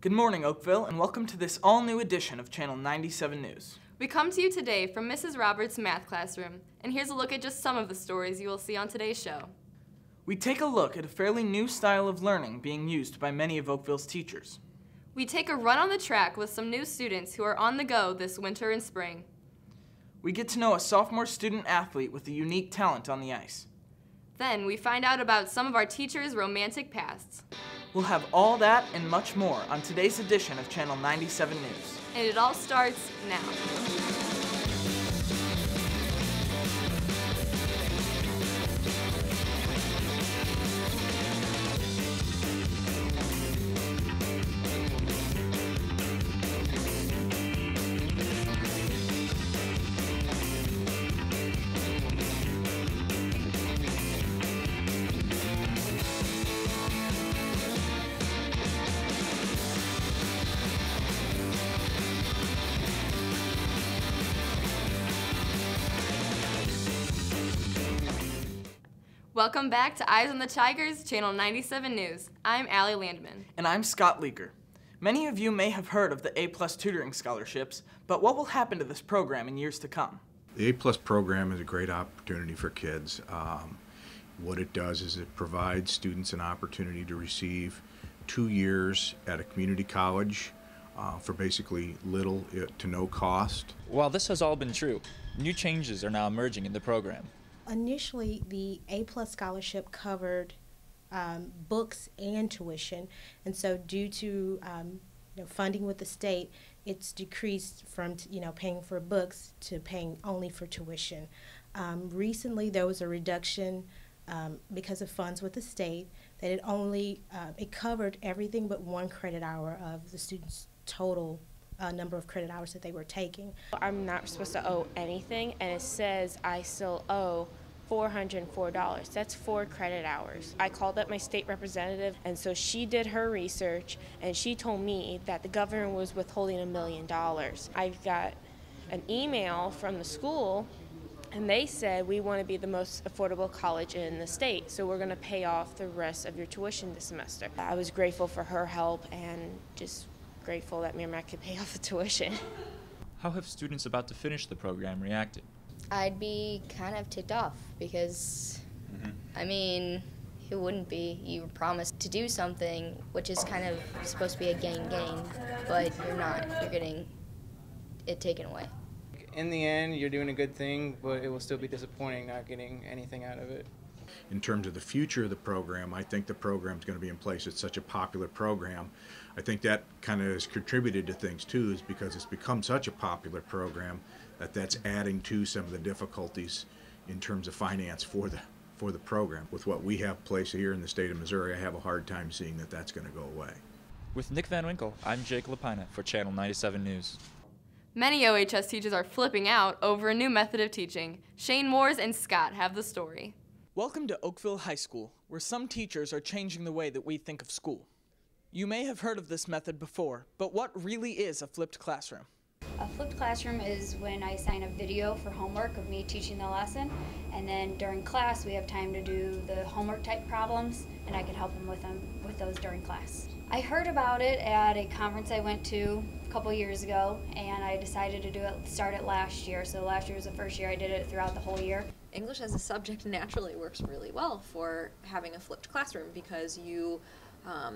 Good morning, Oakville, and welcome to this all-new edition of Channel 97 News. We come to you today from Mrs. Roberts' math classroom, and here's a look at just some of the stories you will see on today's show. We take a look at a fairly new style of learning being used by many of Oakville's teachers. We take a run on the track with some new students who are on the go this winter and spring. We get to know a sophomore student athlete with a unique talent on the ice. Then we find out about some of our teachers' romantic pasts. We'll have all that and much more on today's edition of Channel 97 News. And it all starts now. Welcome back to Eyes on the Tigers, Channel 97 News. I'm Allie Landman. And I'm Scott Leaker. Many of you may have heard of the A-plus tutoring scholarships, but what will happen to this program in years to come? The A-plus program is a great opportunity for kids. What it does is it provides students an opportunity to receive 2 years at a community college for basically little to no cost. While this has all been true, new changes are now emerging in the program. Initially, the A-plus scholarship covered books and tuition, and so due to funding with the state, it's decreased from paying for books to paying only for tuition. Recently, there was a reduction because of funds with the state that it covered everything but 1 credit hour of the students' total number of credit hours that they were taking. I'm not supposed to owe anything, and it says I still owe $404. That's 4 credit hours. I called up my state representative, and so she did her research, and she told me that the governor was withholding $1 million. I got an email from the school, and they said, we want to be the most affordable college in the state, so we're going to pay off the rest of your tuition this semester. I was grateful for her help and just grateful that Merrimack could pay off the tuition. How have students about to finish the program reacted? I'd be kind of ticked off because, I mean, who wouldn't be? You were promised to do something which is kind of supposed to be a gain, but you're not. You're getting it taken away. In the end, you're doing a good thing, but it will still be disappointing not getting anything out of it. In terms of the future of the program, I think the program's going to be in place. It's such a popular program. I think that kind of has contributed to things too, is because it's become such a popular program that's adding to some of the difficulties in terms of finance for the program. With what we have placed here in the state of Missouri, I have a hard time seeing that that's going to go away. With Nick Van Winkle, I'm Jake Lapina for Channel 97 News. Many OHS teachers are flipping out over a new method of teaching. Shane Moores and Scott have the story. Welcome to Oakville High School, where some teachers are changing the way that we think of school. You may have heard of this method before, but what really is a flipped classroom? A flipped classroom is when I assign a video for homework of me teaching the lesson, and then during class we have time to do the homework type problems, and I can help them with those during class. I heard about it at a conference I went to a couple years ago, and I decided to start it last year. So last year was the first year I did it throughout the whole year. English as a subject naturally works really well for having a flipped classroom because you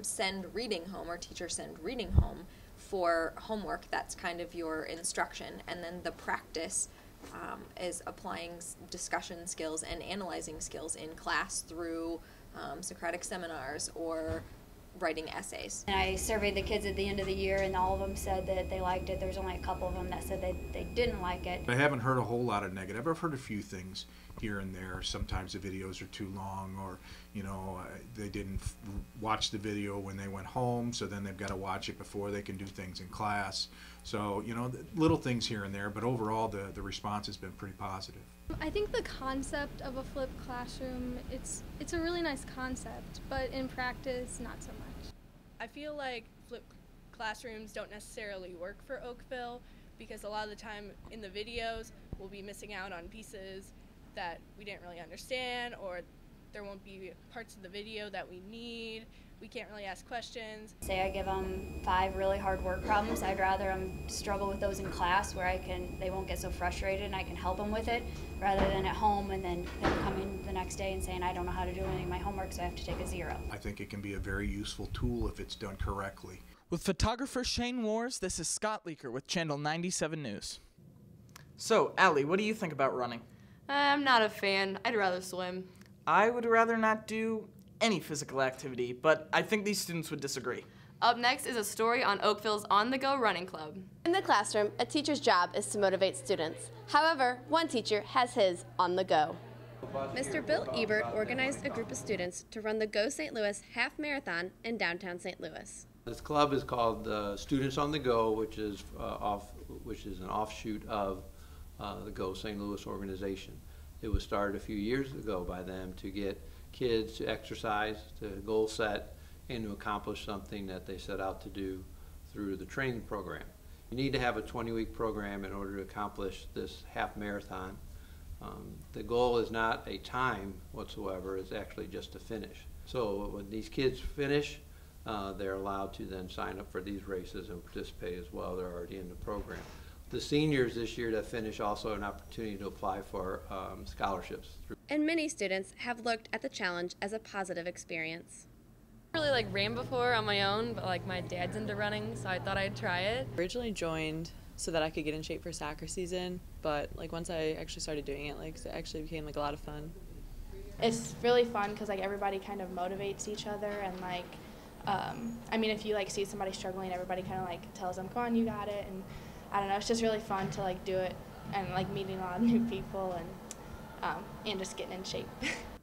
send reading home, or teachers send reading home for homework. That's kind of your instruction, and then the practice is applying discussion skills and analyzing skills in class through Socratic seminars or writing essays. And I surveyed the kids at the end of the year, and all of them said that they liked it. There's only a couple of them that said they didn't like it. I haven't heard a whole lot of negative. I've heard a few things here and there. Sometimes the videos are too long, or they didn't watch the video when they went home, so then they've got to watch it before they can do things in class. So little things here and there, but overall the response has been pretty positive. I think the concept of a flipped classroom, it's a really nice concept, but in practice, not so much. I feel like flipped classrooms don't necessarily work for Oakville because a lot of the time in the videos we'll be missing out on pieces that we didn't really understand, or there won't be parts of the video that we need. We can't really ask questions. Say I give them 5 really hard work problems, I'd rather them struggle with those in class where they won't get so frustrated and I can help them with it, rather than at home and then them coming the next day and saying I don't know how to do any of my homework, so I have to take a 0. I think it can be a very useful tool if it's done correctly. With photographer Shane Wars, this is Scott Leaker with Channel 97 News. So, Allie, what do you think about running? I'm not a fan. I'd rather swim. I would rather not do any physical activity, but I think these students would disagree. Up next is a story on Oakville's On the Go running club. In the classroom, a teacher's job is to motivate students. However, one teacher has his on the go. Mr. Bill Ebert organized a group of students to run the Go St. Louis Half Marathon in downtown St. Louis. This club is called Students on the Go, which is an offshoot of the Go St. Louis organization. It was started a few years ago by them to get kids to exercise, to goal set, and to accomplish something that they set out to do through the training program. You need to have a 20-week program in order to accomplish this half marathon. The goal is not a time whatsoever, it's actually just to finish. So when these kids finish, they're allowed to then sign up for these races and participate as well. They're already in the program. The seniors this year that finish also an opportunity to apply for scholarships. And many students have looked at the challenge as a positive experience. I really ran before on my own, but my dad's into running, so I thought I'd try it. Originally joined so that I could get in shape for soccer season, but once I actually started doing it, it actually became a lot of fun. It's really fun because everybody kind of motivates each other, and I mean, if you see somebody struggling, everybody kind of tells them, "Come on, you got it." And I don't know, it's just really fun to do it and meeting a lot of new people and just getting in shape.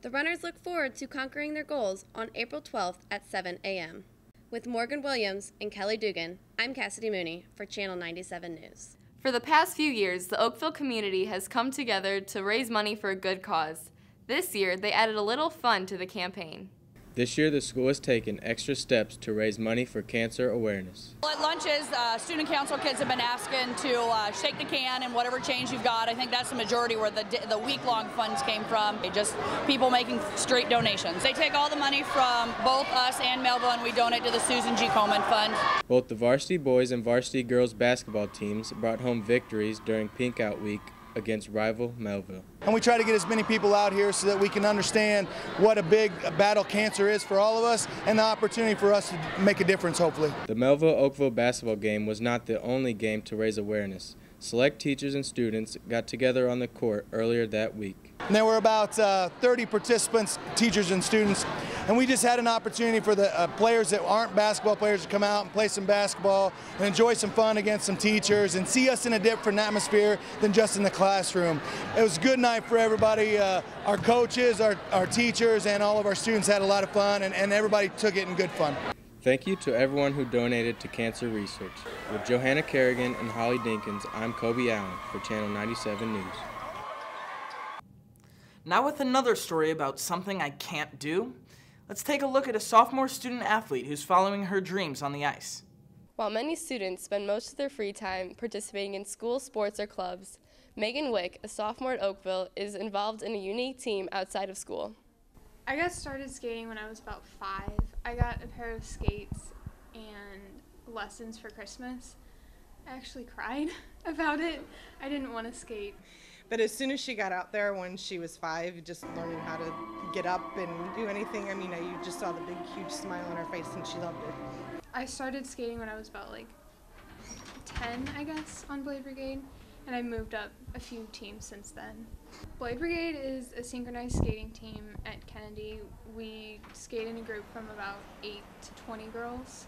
The runners look forward to conquering their goals on April 12th at 7 a.m. With Morgan Williams and Kelly Dugan, I'm Cassidy Mooney for Channel 97 News. For the past few years, the Oakville community has come together to raise money for a good cause. This year, they added a little fun to the campaign. This year, the school has taken extra steps to raise money for cancer awareness. Well, at lunches, student council kids have been asking to shake the can and whatever change you've got. I think that's the majority where the week-long funds came from. Just people making straight donations. They take all the money from both us and Melville, and we donate to the Susan G. Komen Fund. Both the varsity boys and varsity girls basketball teams brought home victories during Pink Out Week against rival Melville. And we try to get as many people out here so that we can understand what a big battle cancer is for all of us and the opportunity for us to make a difference, hopefully. The Melville-Oakville basketball game was not the only game to raise awareness. Select teachers and students got together on the court earlier that week. And there were about 30 participants, teachers and students, and we just had an opportunity for the players that aren't basketball players to come out and play some basketball and enjoy some fun against some teachers and see us in a different atmosphere than just in the classroom. It was a good night for everybody. Our coaches, our teachers, and all of our students had a lot of fun, and everybody took it in good fun. Thank you to everyone who donated to cancer research. With Johanna Kerrigan and Holly Dinkins, I'm Kobe Allen for Channel 97 News. Now with another story about something I can't do, let's take a look at a sophomore student athlete who's following her dreams on the ice. While many students spend most of their free time participating in school sports or clubs, Megan Wick, a sophomore at Oakville, is involved in a unique team outside of school. I got started skating when I was about 5. I got a pair of skates and lessons for Christmas. I actually cried about it. I didn't want to skate. But as soon as she got out there when she was 5, just learning how to get up and do anything, you just saw the big, huge smile on her face and she loved it. I started skating when I was about 10, I guess, on Blade Brigade, and I moved up a few teams since then. Blade Brigade is a synchronized skating team at Kennedy. We skate in a group from about 8 to 20 girls.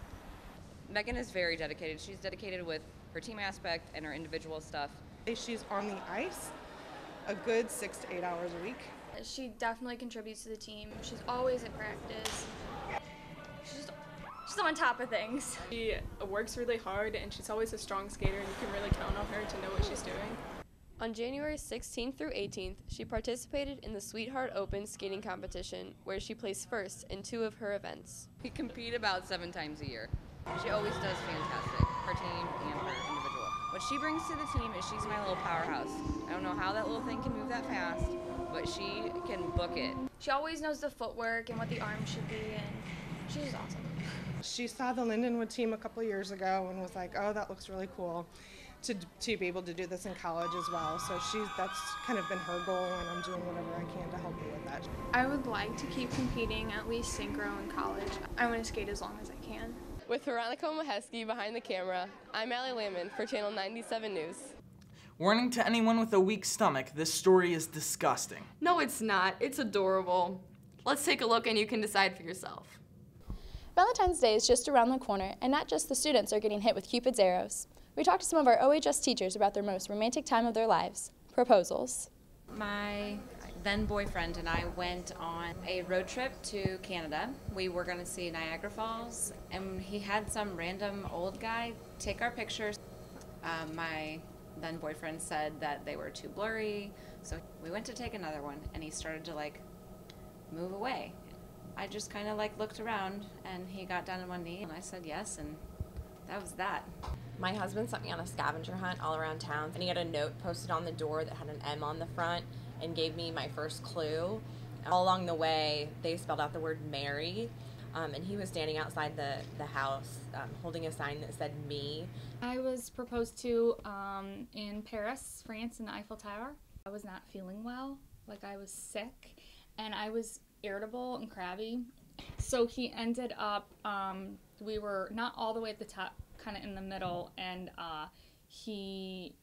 Megan is very dedicated. She's dedicated with her team aspect and her individual stuff. She's on the ice a good 6 to 8 hours a week. She definitely contributes to the team. She's always at practice. She's on top of things. She works really hard and she's always a strong skater, and you can really count on her to know what she's doing. On January 16th through 18th, she participated in the Sweetheart Open skating competition, where she placed first in 2 of her events. We compete about 7 times a year. She always does fantastic, her team and her individual. What she brings to the team is she's my little powerhouse. I don't know how that little thing can move that fast, but she can book it. She always knows the footwork and what the arm should be, and she's just awesome. She saw the Lindenwood team a couple years ago and was like, oh, that looks really cool to be able to do this in college as well. So that's kind of been her goal, and I'm doing whatever I can to help her with that. I would like to keep competing, at least synchro in college. I want to skate as long as I can. With Veronica Mahesky behind the camera, I'm Allie Lamon for Channel 97 News. Warning to anyone with a weak stomach, this story is disgusting. No, it's not. It's adorable. Let's take a look and you can decide for yourself. Valentine's Day is just around the corner, and not just the students are getting hit with Cupid's arrows. We talked to some of our OHS teachers about their most romantic time of their lives, proposals. My then boyfriend and I went on a road trip to Canada. We were going to see Niagara Falls, and he had some random old guy take our pictures. My then boyfriend said that they were too blurry, so we went to take another one, and he started to move away. I just kind of looked around, and he got down on one knee, and I said yes, and that was that. My husband sent me on a scavenger hunt all around town, and he had a note posted on the door that had an M on the front and gave me my first clue. All along the way, they spelled out the word Mary, and he was standing outside the house holding a sign that said me. I was proposed to in Paris, France, in the Eiffel Tower. I was not feeling well, I was sick, and I was irritable and crabby. So he ended up, we were not all the way at the top, kind of in the middle, and he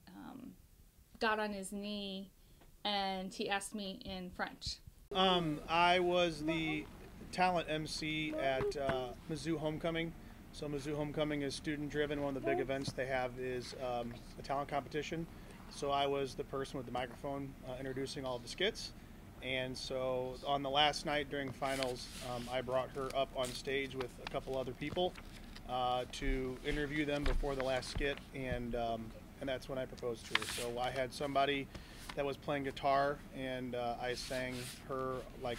got on his knee and he asked me in French. I was the talent MC at Mizzou Homecoming. So Mizzou Homecoming is student driven. One of the big events they have is a talent competition. So I was the person with the microphone introducing all of the skits. And so on the last night during finals, I brought her up on stage with a couple other people to interview them before the last skit, and that's when I proposed to her. So I had somebody that was playing guitar, and I sang her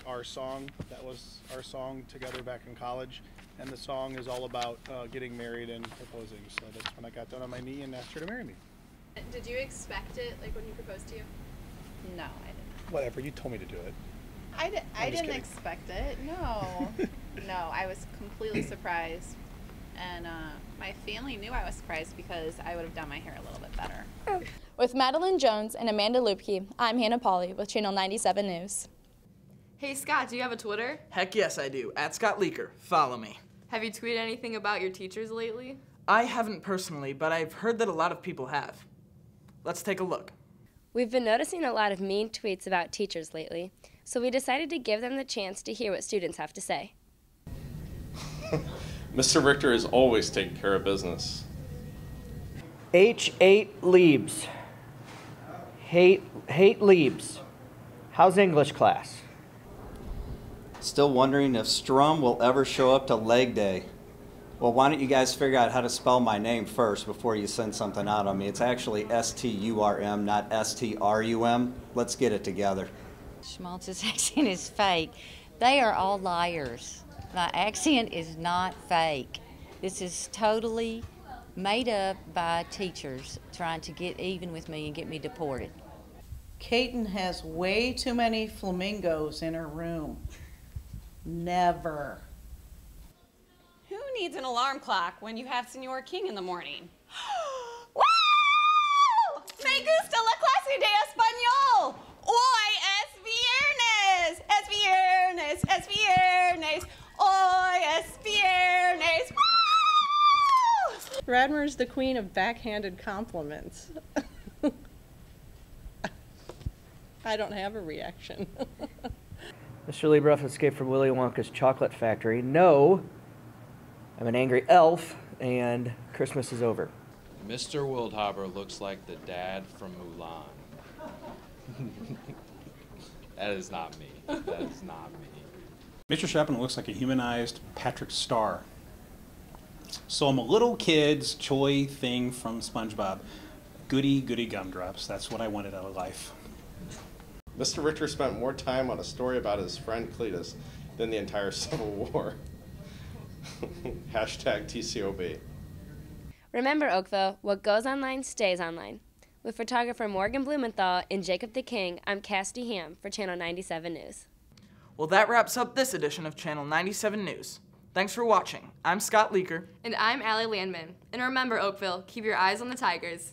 our song. That was our song together back in college, and the song is all about getting married and proposing. So that's when I got down on my knee and asked her to marry me. Did you expect it, when you proposed to you? No, I didn't. Whatever, you told me to do it. I didn't expect it, no. No, I was completely surprised. And my family knew I was surprised because I would have done my hair a little bit better. With Madeline Jones and Amanda Lupke, I'm Hannah Pauley with Channel 97 News. Hey Scott, do you have a Twitter? Heck yes I do, @ScottLeaker. Follow me. Have you tweeted anything about your teachers lately? I haven't personally, but I've heard that a lot of people have. Let's take a look. We've been noticing a lot of mean tweets about teachers lately, so we decided to give them the chance to hear what students have to say. Mr. Richter is always taking care of business. H8 Leibs. Hate Leibs. How's English class? Still wondering if Strum will ever show up to leg day. Well, why don't you guys figure out how to spell my name first before you send something out on me. It's actually S-T-U-R-M, not S-T-R-U-M. Let's get it together. Schmaltz's accent is fake. They are all liars. My accent is not fake. This is totally made up by teachers trying to get even with me and get me deported. Kaiten has way too many flamingos in her room. Never. Who needs an alarm clock when you have Senor King in the morning? ¡Wow! Me gusta la clase de español. Hoy es viernes. Es viernes. Es viernes. Hoy es viernes. Woo! Radmer's the queen of backhanded compliments. I don't have a reaction. Mr. Liebroff escaped from Willy Wonka's chocolate factory. No, I'm an angry elf, and Christmas is over. Mr. Wildhaber looks like the dad from Mulan. That is not me. That is not me. Mr. Shepard looks like a humanized Patrick Star. So I'm a little kid's toy thing from SpongeBob. Goody, goody gumdrops. That's what I wanted out of life. Mr. Richter spent more time on a story about his friend Cletus than the entire Civil War. Hashtag TCOB. Remember, Oakville, what goes online stays online. With photographer Morgan Blumenthal and Jacob the King, I'm Cassidy Ham for Channel 97 News. Well, that wraps up this edition of Channel 97 News. Thanks for watching. I'm Scott Leaker. And I'm Allie Landman. And remember, Oakville, keep your eyes on the Tigers.